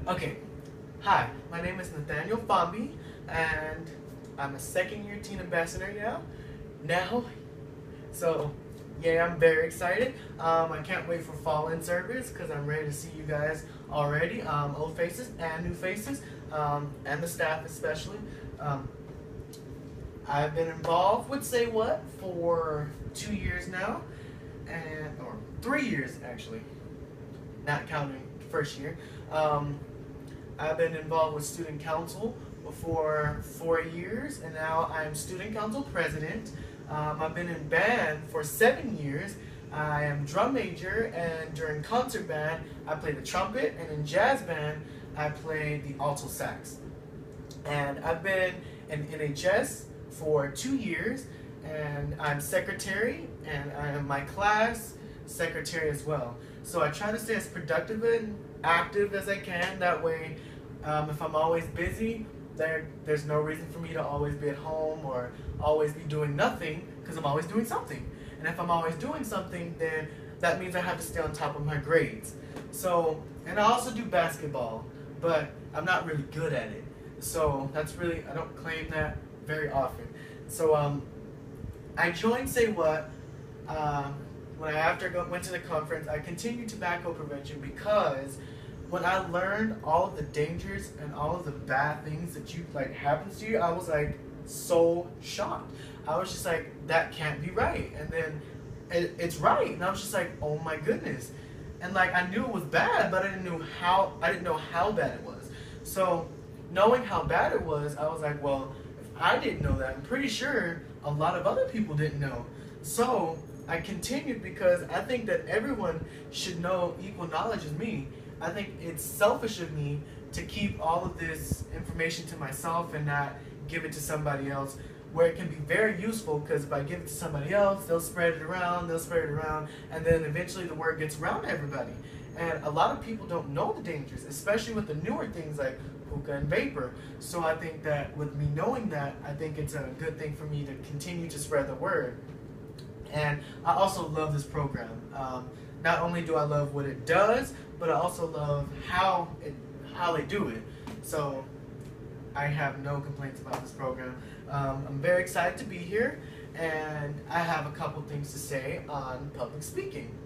Okay, hi, my name is Nathaniel Fomby, and I'm a second year teen ambassador now. So, yeah, I'm very excited. I can't wait for fall in service because I'm ready to see you guys already, old faces and new faces, and the staff especially. Um, I've been involved with Say What for 2 years now, or 3 years actually, not counting first year. Um, I've been involved with student council for 4 years, and now I'm student council president. I've been in band for 7 years. I am drum major, and during concert band, I play the trumpet, and in jazz band, I play the alto sax. And I've been in NHS for 2 years, and I'm secretary, and I am my class secretary as well. So I try to stay as productive and active as I can. That way, if I'm always busy, there's no reason for me to always be at home or always be doing nothing, because I'm always doing something. And if I'm always doing something, then that means I have to stay on top of my grades. So, and I also do basketball, but I'm not really good at it. So that's really, I don't claim that very often. So I joined Say What when I went to the conference. I continued tobacco prevention because when I learned all of the dangers and all of the bad things that happens to you, I was like so shocked. I was just like, that can't be right. And then it's right, and I was just like, oh my goodness. And like I knew it was bad, but I didn't know how bad it was. So knowing how bad it was, I was like, well, if I didn't know that, I'm pretty sure a lot of other people didn't know. So I continued because I think that everyone should know equal knowledge as me. I think it's selfish of me to keep all of this information to myself and not give it to somebody else, where it can be very useful, because if I give it to somebody else, they'll spread it around, and then eventually the word gets around to everybody. And a lot of people don't know the dangers, especially with the newer things like hookah and vapor. So I think that with me knowing that, I think it's a good thing for me to continue to spread the word. And I also love this program. Not only do I love what it does, but I also love how they do it. So I have no complaints about this program. I'm very excited to be here, and I have a couple things to say on public speaking.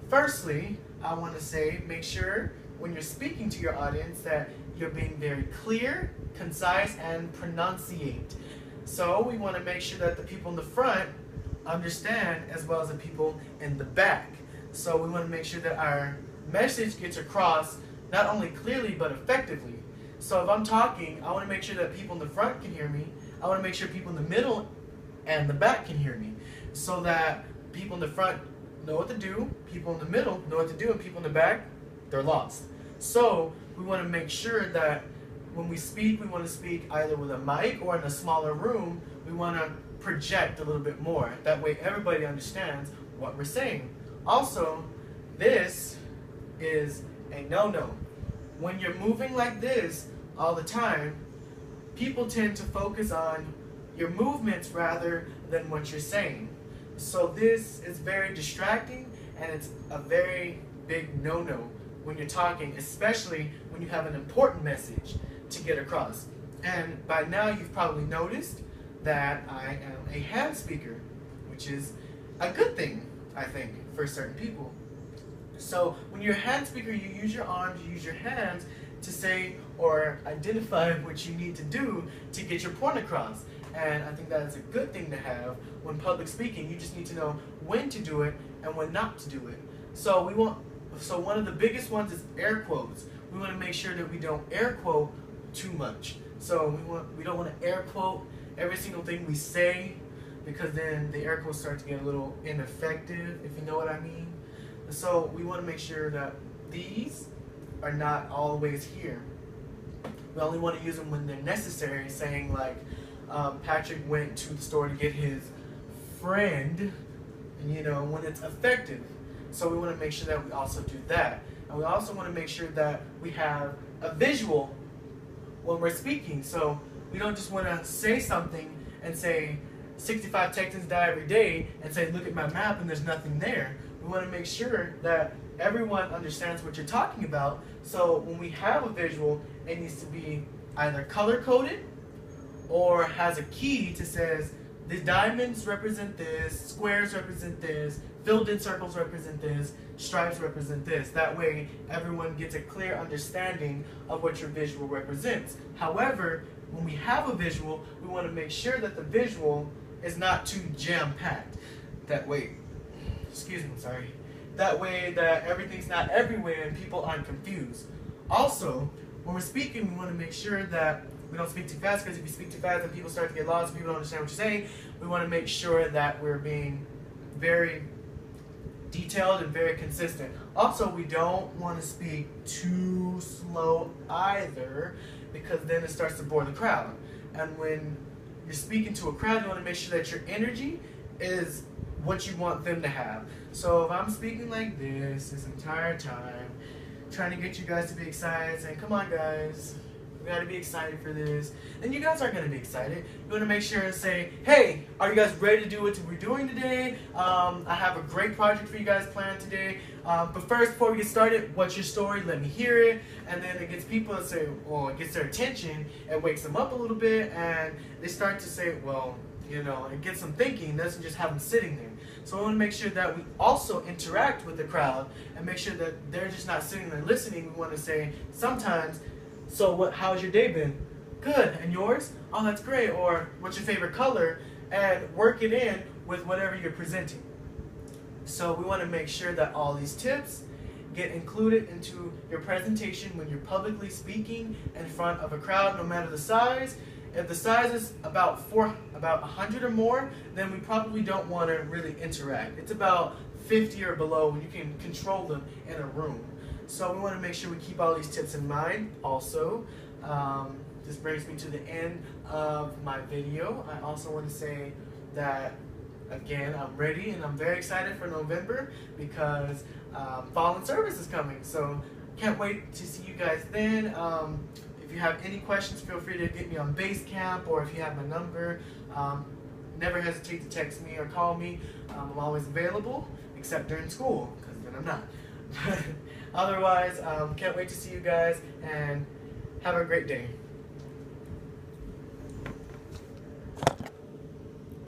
Firstly, I want to say, make sure when you're speaking to your audience that you're being very clear, concise, and pronunciate. So we want to make sure that the people in the front understand as well as the people in the back. So we want to make sure that our message gets across not only clearly but effectively. So if I'm talking, I want to make sure that people in the front can hear me. I want to make sure people in the middle and the back can hear me, so that people in the front know what to do, people in the middle know what to do, and people in the back, they're lost. So we want to make sure that when we speak, we want to speak either with a mic or in a smaller room. We want to project a little bit more. That way everybody understands what we're saying. Also, this is a no-no. When you're moving like this all the time, people tend to focus on your movements rather than what you're saying. So this is very distracting, and it's a very big no-no when you're talking, especially when you have an important message to get across. And by now you've probably noticed that I am a hand speaker, which is a good thing, I think, for certain people. So when you're a hand speaker, you use your arms, you use your hands to say or identify what you need to do to get your point across. And I think that's a good thing to have when public speaking. You just need to know when to do it and when not to do it. So one of the biggest ones is air quotes. We want to make sure that we don't air quote too much. So we don't want to air quote every single thing we say, because then the air quotes start to get a little ineffective, if you know what I mean. So we want to make sure that these are not always here. We only want to use them when they're necessary, saying like Patrick went to the store to get his friend, and when it's effective. So we want to make sure that we also do that. And we also want to make sure that we have a visual when we're speaking. So we don't just want to say something and say 65 Texans die every day and say, look at my map, and there's nothing there. We we want to make sure that everyone understands what you're talking about. So when we have a visual, it needs to be either color-coded or has a key that says the diamonds represent this, squares represent this, filled-in circles represent this, stripes represent this. That way, everyone gets a clear understanding of what your visual represents. However, when we have a visual, we want to make sure that the visual is not too jam-packed. That way, that way that everything's not everywhere and people aren't confused. Also, when we're speaking, we want to make sure that we don't speak too fast, because if you speak too fast and people start to get lost and people don't understand what you're saying, we want to make sure that we're being very detailed and very consistent. Also, we don't want to speak too slow either, because then it starts to bore the crowd. And when you're speaking to a crowd, you want to make sure that your energy is what you want them to have. So if I'm speaking like this entire time, trying to get you guys to be excited, saying, come on guys, we gotta be excited for this, then you guys aren't gonna be excited. You wanna make sure and say, hey, are you guys ready to do what we're doing today? I have a great project for you guys planned today. But first, before we get started, what's your story? Let me hear it. And then it gets people to say, well, it gets their attention, it wakes them up a little bit, and they start to say, well, you know, it gets them thinking, it doesn't just have them sitting there. So we want to make sure that we also interact with the crowd and make sure that they're just not sitting there listening. We want to say sometimes, so how's your day been? Good. And yours? Oh, that's great. Or what's your favorite color? And work it in with whatever you're presenting. So we want to make sure that all these tips get included into your presentation when you're publicly speaking in front of a crowd, no matter the size. If the size is about 100 or more, then we probably don't want to really interact. It's about 50 or below when you can control them in a room. So we want to make sure we keep all these tips in mind. Also, this brings me to the end of my video. I also want to say that, again, I'm ready and I'm very excited for November, because Fall and Service is coming. So can't wait to see you guys then. If you have any questions, feel free to get me on Basecamp, or if you have my number, never hesitate to text me or call me. I'm always available, except during school, because then I'm not. Otherwise, can't wait to see you guys, and have a great day.